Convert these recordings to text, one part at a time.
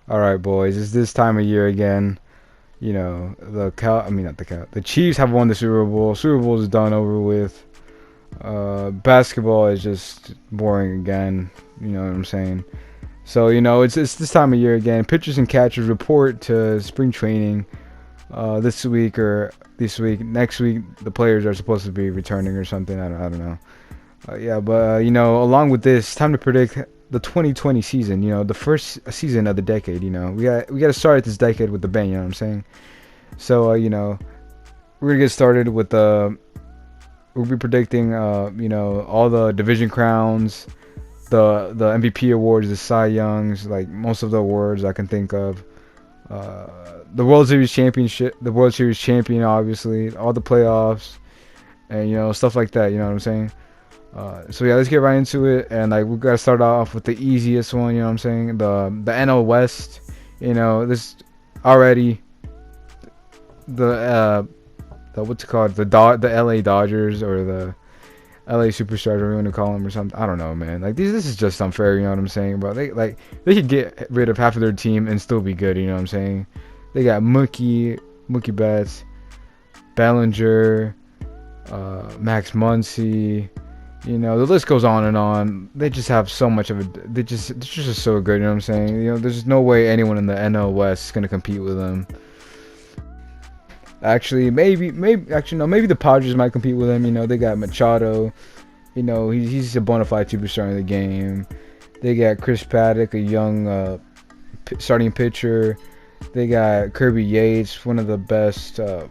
All right, boys, it's this time of year again. You know, I mean, not the Cal. The Chiefs have won the Super Bowl. Super Bowl is done over with. Basketball is just boring again. You know what I'm saying? So it's this time of year again. Pitchers and catchers report to spring training this week or this week. Next week, the players are supposed to be returning or something. I don't know. Yeah, but along with this, time to predict the 2020 season. The first season of the decade. We got to start this decade with the bang. You know what I'm saying? So we're gonna get started with the. We'll be predicting all the division crowns, the MVP awards, the Cy Youngs, like most of the awards I can think of. The World Series championship, the World Series champion, obviously, all the playoffs, and stuff like that. You know what I'm saying? So yeah, let's get right into it. And like we gotta start off with the easiest one. You know what I'm saying? The NL West. This already the what's it called, the LA Dodgers or the LA Superstars, whatever you want to call them or something. I don't know, man. Like this is just unfair. You know what I'm saying, bro? They could get rid of half of their team and still be good. You know what I'm saying? They got Mookie Betts, Bellinger, Max Muncy. The list goes on and on. They just have so much of it. They're just so good. You know what I'm saying? There's no way anyone in the NL West is gonna compete with them. Actually, actually no. Maybe the Padres might compete with them. They got Machado. He's a bona fide superstar in the game. They got Chris Paddock, a young starting pitcher. They got Kirby Yates, one of the best. One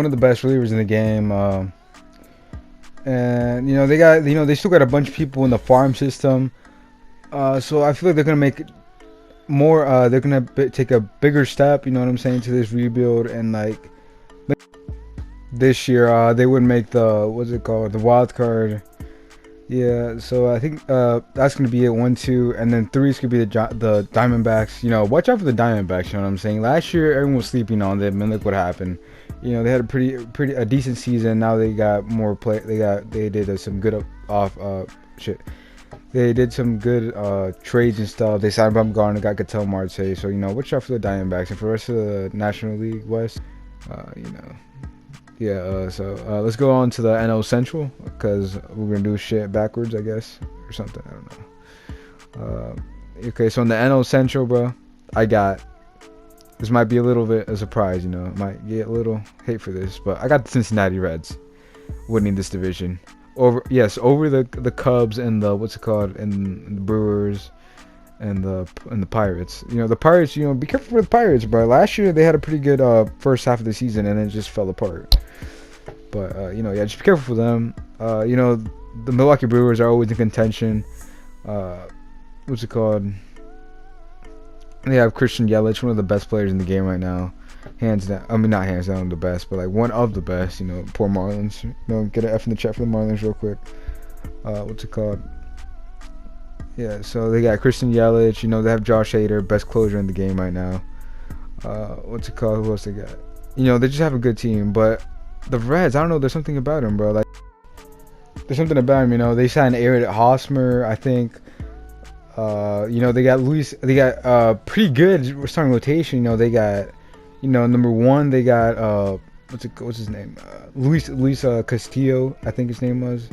of the best relievers in the game. And they still got a bunch of people in the farm system. So I feel like they're gonna make more. They're gonna take a bigger step. You know what I'm saying, to this rebuild. And like this year, they would make what's it called, the wild card. Yeah. So I think that's gonna be it. 1, 2, and then 3 is gonna be the Diamondbacks. Watch out for the Diamondbacks. You know what I'm saying? Last year, everyone was sleeping on them, and look what happened. They had a pretty decent season. Now they got more play. They did some good shit. They did some good trades and stuff. They signed Bumgarner, got Ketel Marte. So watch out for the Diamondbacks, and for the rest of the National League West. Yeah. So let's go on to the NL Central, because we're gonna do shit backwards, I guess, or something. I don't know. Okay, so in the NL Central, bro, I got. This might be a little bit a surprise, might get a little hate for this, but I got the Cincinnati Reds winning this division over the Cubs and the what's it called, and the Brewers and the Pirates. The Pirates, be careful with the Pirates, bro. Last year they had a pretty good first half of the season, and it just fell apart. But yeah, just be careful for them. The Milwaukee Brewers are always in contention. What's it called? They have Christian Yelich, one of the best players in the game right now, hands down. I mean, not hands down the best, but like one of the best. Poor Marlins. Get an F in the chat for the Marlins real quick. What's it called? Yeah, so they got Christian Yelich. They have Josh Hader, best closer in the game right now. What's it called? Who else they got? They just have a good team. But the Reds, I don't know. There's something about them, bro. Like, there's something about them. They signed Eric Hosmer, I think. They got Luis. They got pretty good starting rotation. They got, number one. They got what's his name? Luis Castillo, I think his name was.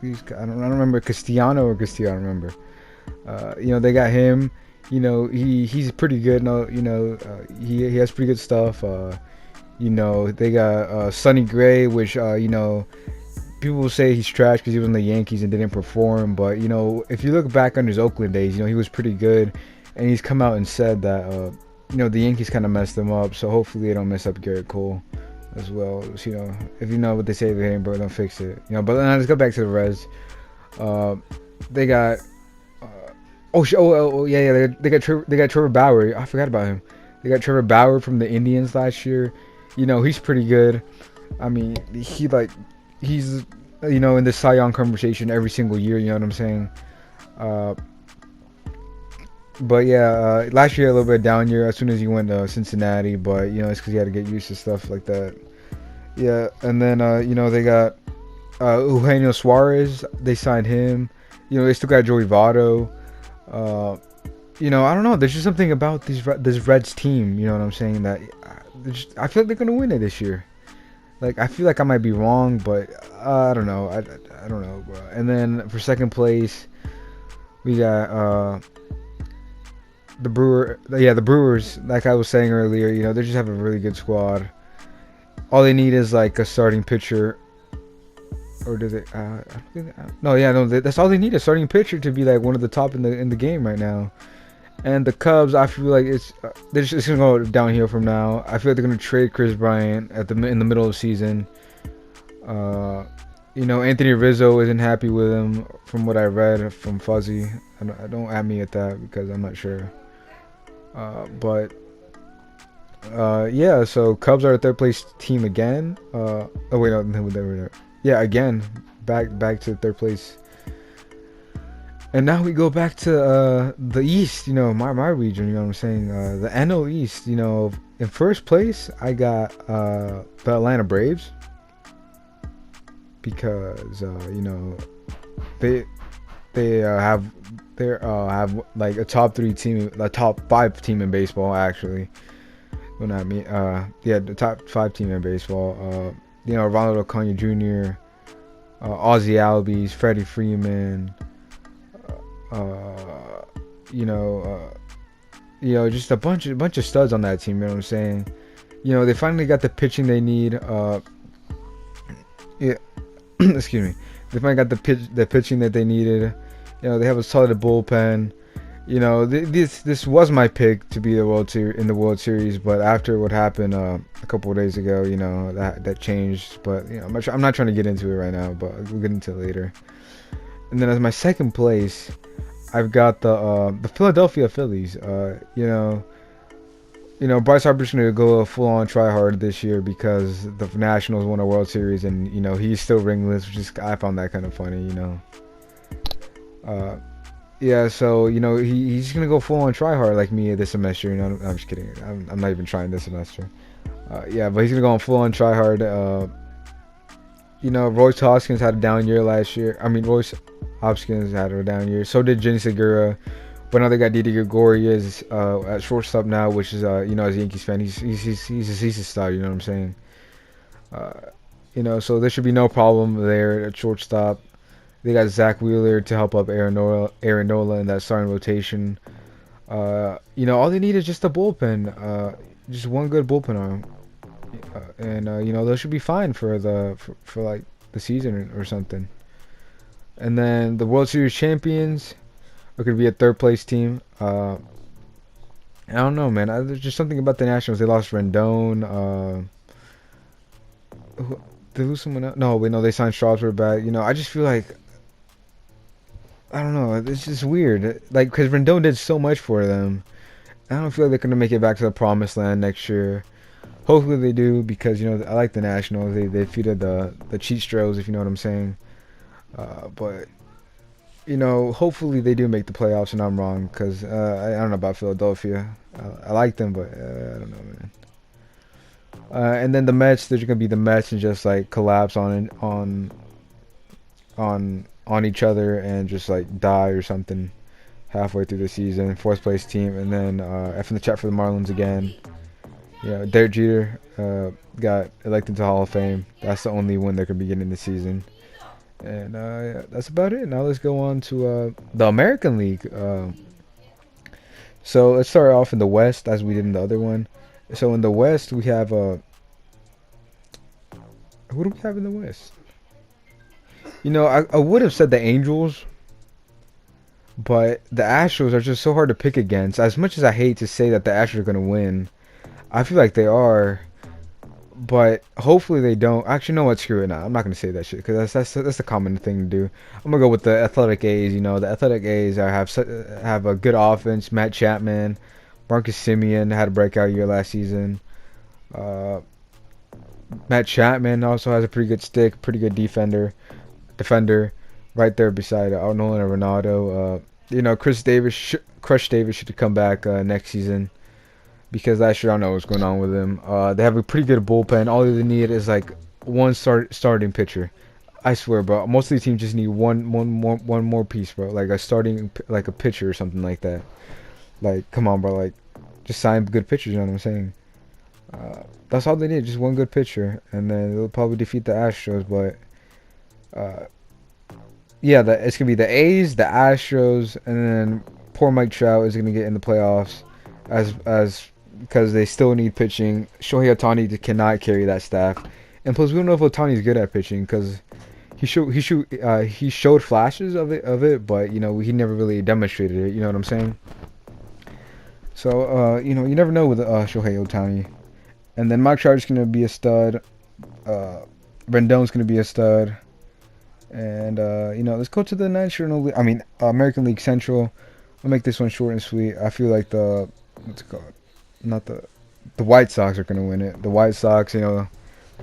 I don't remember, Castellano or Castillo. I don't remember. They got him. He's pretty good. He has pretty good stuff. They got Sonny Gray, which people will say he's trash because he was in the Yankees and didn't perform. But if you look back on his Oakland days, he was pretty good, and he's come out and said that the Yankees kind of messed him up. So hopefully they don't mess up Garrett Cole as well. So, if you know what they say, if it ain't broke, don't fix it. But now let's go back to the Reds. They got yeah, they got Trevor Bauer. I forgot about him. They got Trevor Bauer from the Indians last year. He's pretty good. I mean, he's in the Cy Young conversation every single year. You know what I'm saying? But yeah, last year a little bit down year as soon as he went to Cincinnati. But it's because he had to get used to stuff like that. Yeah, and then they got Eugenio Suarez. They signed him. They still got Joey Votto. I don't know. There's just something about this Reds team. You know what I'm saying? That I feel like they're gonna win it this year. Like I feel like I might be wrong, but I don't know. I don't know, bro. And then for second place, we got the Brewers. Like I was saying earlier, they just have a really good squad. All they need is like a starting pitcher, or do they? I don't think no, yeah, no. That's all they need, a starting pitcher to be like one of the top in the game right now. And the Cubs, I feel like they're just gonna go downhill from now. I feel like they're gonna trade Chris Bryant in the middle of the season. Anthony Rizzo isn't happy with him, from what I read from Fuzzy. I don't add me at that because I'm not sure. But yeah, so Cubs are a third place team again. Oh wait, no, they were there. Yeah, again, back to third place. And now we go back to the East, my region, you know what I'm saying? The NL East, in first place, I got the Atlanta Braves. Because, they have like a top 3 team, a top 5 team in baseball, actually. Well, not me. Yeah, the top 5 team in baseball. Ronald Acuna Jr., Ozzie Albies, Freddie Freeman, just a bunch of studs on that team. You know what I'm saying? They finally got the pitching they need. Yeah, excuse me. They finally got the pitching that they needed. They have a solid bullpen. This was my pick to be in the World Series, but after what happened a couple of days ago, that changed. But I'm not trying to get into it right now, but we'll get into it later. And then as my second place, I've got the Philadelphia Phillies. Bryce Harper's gonna go full on try hard this year because the Nationals won a World Series, and he's still ringless, I found that kind of funny. Yeah, so he's gonna go full on try hard like me this semester. I'm just kidding. I'm not even trying this semester. Yeah, but he's gonna go on full on try hard. Royce Hoskins had a down year last year. Royce Hopkins had a down year. So did Jenny Segura. But now they got Didi Gregorius at shortstop now, which is as a Yankees fan, he's a star. You know what I'm saying? So there should be no problem there at shortstop. They got Zach Wheeler to help up Aaron Nola in that starting rotation. All they need is just a bullpen, just one good bullpen arm, and they should be fine for like the season or something. And then the World Series champions are going to be a third place team. I don't know, man. There's just something about the Nationals. They lost Rendon. Did they lose someone else? No, wait, no. They signed Strasburg back. I just feel like, I don't know. It's just weird. Like, because Rendon did so much for them. I don't feel like they're going to make it back to the promised land next year. Hopefully they do, because, I like the Nationals. They defeated the Cheat Stros, if you know what I'm saying. But hopefully they do make the playoffs and I'm wrong, because I don't know about Philadelphia. I like them, but I don't know, man. And then the Mets, they're just gonna be the Mets and just like collapse on each other and just like die or something halfway through the season. Fourth place team, and then F in the chat for the Marlins again. Derek Jeter got elected to Hall of Fame. That's the only win they could be getting this season. And that's about it. Now let's go on to the American League. So let's start off in the West as we did in the other one. So in the West we have who do we have in the West? I would have said the Angels, but the Astros are just so hard to pick against. As much as I hate to say that the Astros are going to win, I feel like they are. But hopefully they don't. Actually, no, what? Screw it. Now I'm not gonna say that shit because that's a common thing to do. I'm gonna go with the Athletic A's. The Athletic A's have a good offense. Matt Chapman, Marcus Semien had a breakout year last season. Matt Chapman also has a pretty good stick, pretty good defender, right there beside Nolan and Ronaldo. Crush Davis should come back next season. Because last year I don't know what's going on with them. They have a pretty good bullpen. All they need is like one starting pitcher. I swear, bro. Most of the teams just need one more piece, bro. Like a pitcher or something like that. Like, come on, bro. Like, just sign good pitchers. You know what I'm saying? That's all they need. Just one good pitcher, and then they'll probably defeat the Astros. But yeah, it's gonna be the A's, the Astros, and then poor Mike Trout is gonna get in the playoffs, as because they still need pitching. Shohei Ohtani cannot carry that staff, and plus we don't know if Ohtani's good at pitching because he showed flashes of it, but you know he never really demonstrated it. You know what I'm saying? So you know you never know with Shohei Ohtani, and then Mike Trout's gonna be a stud. Rendon's gonna be a stud. And you know, let's go to the National League. I mean, American League Central. I'll make this one short and sweet. I feel like what's it called? Not the White Sox are gonna win it. The White Sox, you know,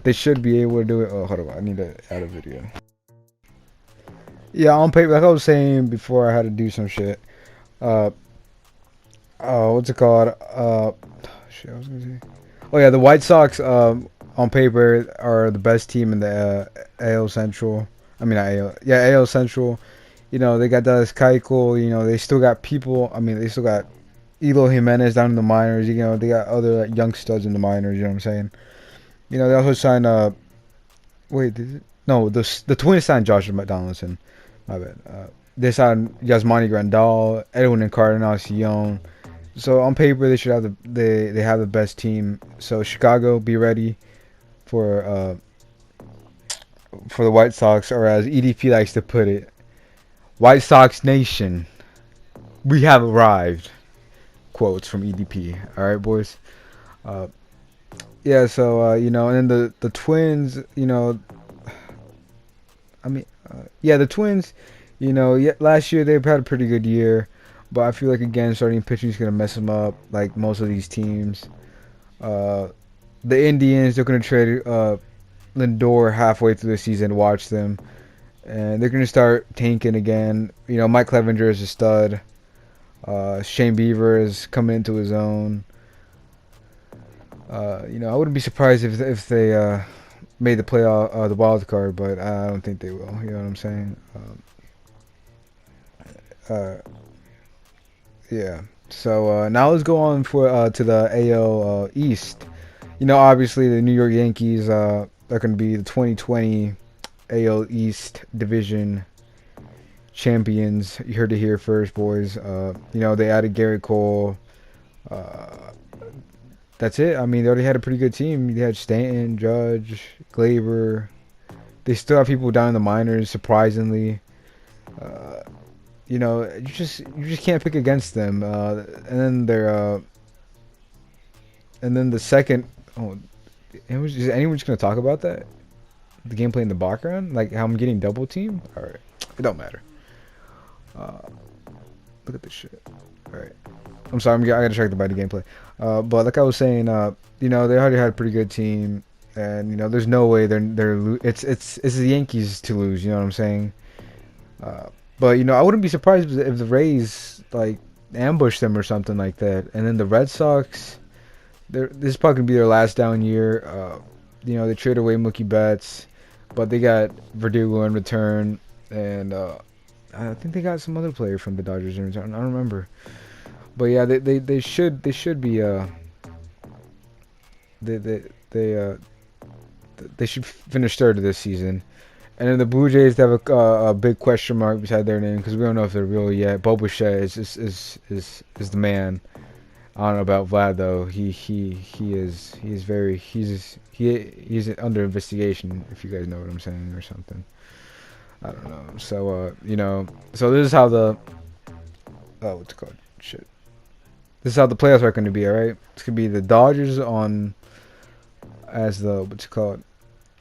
they should be able to do it. Oh, hold on, I need to add a video. Yeah, on paper, like I was saying before, I had to do some shit. What's it called? Shit, I was gonna say. Oh yeah, the White Sox. On paper, are the best team in the AL Central. I mean, AL Central. You know, they got Dallas Keuchel. You know, they still got people. I mean, they still got Elo Jimenez down in the minors. You know, they got other young studs in the minors. You know what I'm saying? You know, they also signed. Wait, no, the Twins signed Josh Donaldson. My bad. They signed Yasmani Grandal, Edwin Encarnacion. So on paper, they should have they have the best team. So Chicago, be ready for the White Sox, or as EDP likes to put it, White Sox Nation, we have arrived. Quotes from EDP. All right, boys. Yeah. So you know, and then the Twins. You know, I mean, yeah, the Twins. You know, last year they've had a pretty good year, but I feel like again starting pitching is gonna mess them up, like most of these teams. The Indians, they're gonna trade Lindor halfway through the season. Watch them, and they're gonna start tanking again. You know, Mike Clevenger is a stud. Shane Bieber is coming into his own. You know, I wouldn't be surprised if they made the playoff, the wild card, but I don't think they will. You know what I'm saying? Yeah. So now let's go on to the AL East. You know, obviously the New York Yankees are going to be the 2020 AL East Division champions. You heard it here first, boys. You know, they added Garrett Cole. That's it. I mean, they already had a pretty good team. They had Stanton, Judge, Glaber. They still have people down in the minors, surprisingly. You know, you just can't pick against them. And then the second. Oh, is anyone just gonna talk about that? The gameplay in the background, like how I'm getting double teamed. All right, it don't matter. Look at this shit. All right, I'm sorry, I got distracted by the gameplay. But like I was saying, you know, they already had a pretty good team, and you know, there's no way it's the Yankees to lose. You know what I'm saying? But you know, I wouldn't be surprised if the Rays like ambush them or something like that. And then the Red Sox, this is probably gonna be their last down year. You know, they traded away Mookie Betts, but they got Verdugo in return, and I think they got some other player from the Dodgers in return. I don't remember, but yeah, they should be they should finish third of this season. And then the Blue Jays have a big question mark beside their name because we don't know if they're real yet. Bo Bichette is the man. I don't know about Vlad though. He's under investigation, if you guys know what I'm saying or something. I don't know. So you know, so this is how what's it called? Shit. This is how the playoffs are going to be. All right, it's gonna be the Dodgers on what's it called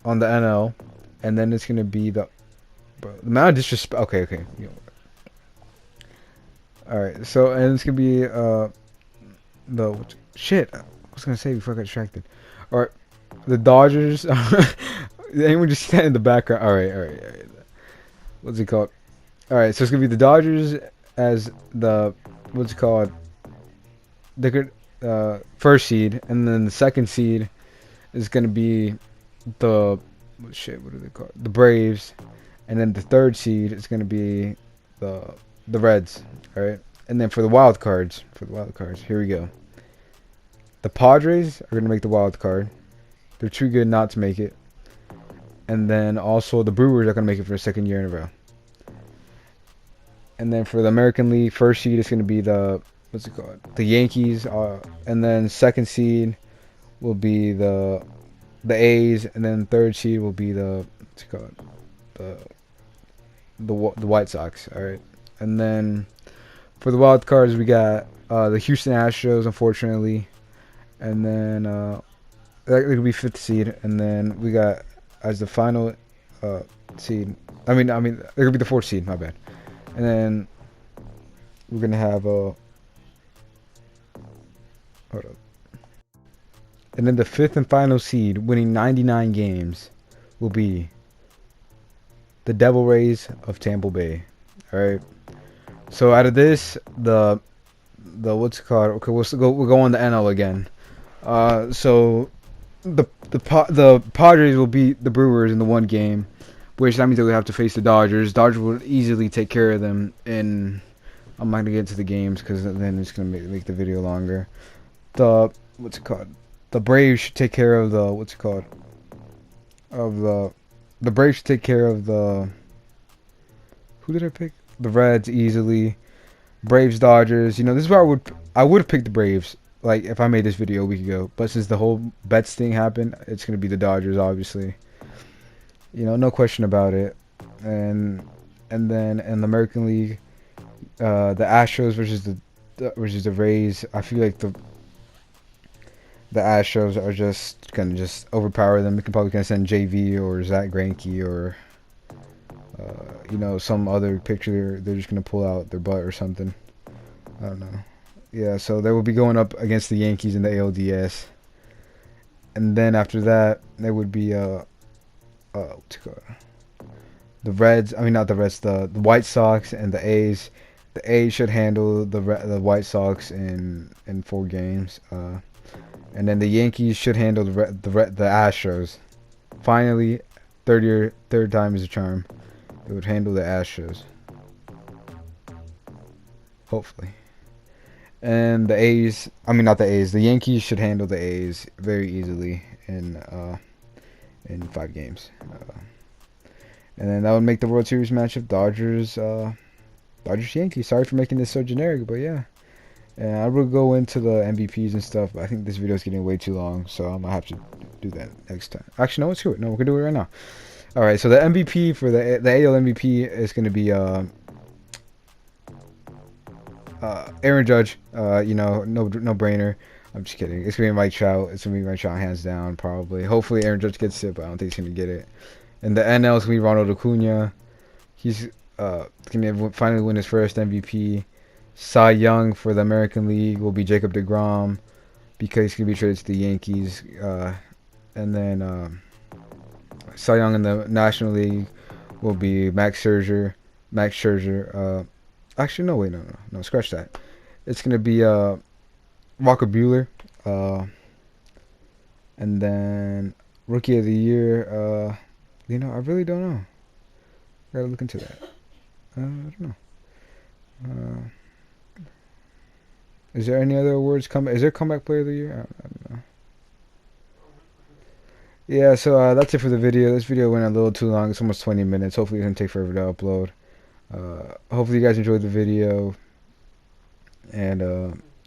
on the NL. And then it's gonna be the amount of disrespect. Okay. You know. All right. So and it's gonna be shit. I was gonna say before I got distracted. All right. The Dodgers. Anyone just stand in the background? All right. What's it called? All right. So it's gonna be the Dodgers as the what's it called? The good first seed, and then the second seed is gonna be the. What are they called? The Braves, and then the third seed is going to be the Reds. All right, And then for the wild cards, here we go. The Padres are gonna make the wild card. They're too good not to make it. And then also the Brewers are gonna make it for a second year in a row. And then for the American League, first seed is gonna be the the Yankees. And then second seed will be the A's, and then third seed will be the the White Sox. All right, and then for the wild cards, we got the Houston Astros, unfortunately, and then that could be fifth seed, and then we got as the final seed. I mean, it could be the fourth seed. My bad. And then we're gonna have a hold up. And then the fifth and final seed, winning 99 games, will be the Devil Rays of Tampa Bay. All right. So out of this, the what's it called? Okay, we'll go on the NL again. So the Padres will beat the Brewers in the one game, which that means that we have to face the Dodgers. Dodgers will easily take care of them. And I'm not gonna get into the games because then it's gonna make the video longer. The what's it called? The Braves should take care of the what's it called? The Braves should take care of the who did I pick? The Reds easily. Braves, Dodgers. You know, this is where I would have picked the Braves, like if I made this video a week ago. But since the whole bets thing happened, it's gonna be the Dodgers, obviously. You know, no question about it. And then in the American League, the Astros versus the Rays. I feel like the Astros are just gonna overpower them. They can probably send JV or Zach Greinke or you know, some other picture they're just gonna pull out their butt or something. I don't know. Yeah, so they will be going up against the Yankees in the ALDS, and then after that there would be what's it called? The Reds. I mean, not the Reds. The White Sox and the A's. The A's should handle the White Sox in 4 games. And then the Yankees should handle the Astros. Finally, third time is a charm. They would handle the Astros. Hopefully. And the A's, I mean not the A's, the Yankees should handle the A's very easily in 5 games. And then that would make the World Series matchup Dodgers Yankees. Sorry for making this so generic, but yeah. And I will go into the MVPs and stuff, but I think this video is getting way too long, so I'm gonna have to do that next time. Actually, no, let's do it. No, we're gonna do it right now. All right, so the MVP for the AL MVP is gonna be Aaron Judge. You know, no brainer. I'm just kidding. It's gonna be Mike Trout. It's gonna be Mike Trout hands down, probably. Hopefully, Aaron Judge gets it, but I don't think he's gonna get it. And the NL is gonna be Ronald Acuna. He's gonna finally win his first MVP. Cy Young for the American League will be Jacob deGrom because he's going to be traded to the Yankees. And then Cy Young in the National League will be Max Scherzer. Actually, no, wait, no, scratch that. It's going to be Walker Buehler. And then Rookie of the Year, you know, I really don't know. Got to look into that. I don't know. Is there any other awards coming? Is there Comeback Player of the Year? I don't know. Yeah, so that's it for the video. This video went a little too long. It's almost 20 minutes. Hopefully it doesn't take forever to upload. Hopefully you guys enjoyed the video. And,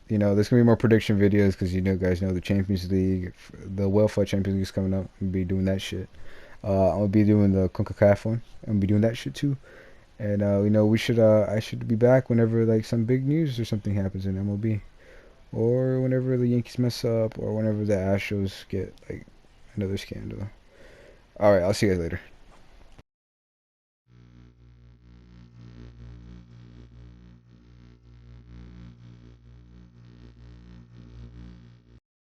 you know, there's going to be more prediction videos because you know, guys know the Champions League, the well-fought Champions League is coming up. I'm going to be doing that shit. I'm going to be doing the CONCACAF one. I'm going to be doing that shit too. And you know, I should be back whenever like some big news or something happens in MLB, or whenever the Yankees mess up, or whenever the Astros get like another scandal. All right, I'll see you guys later.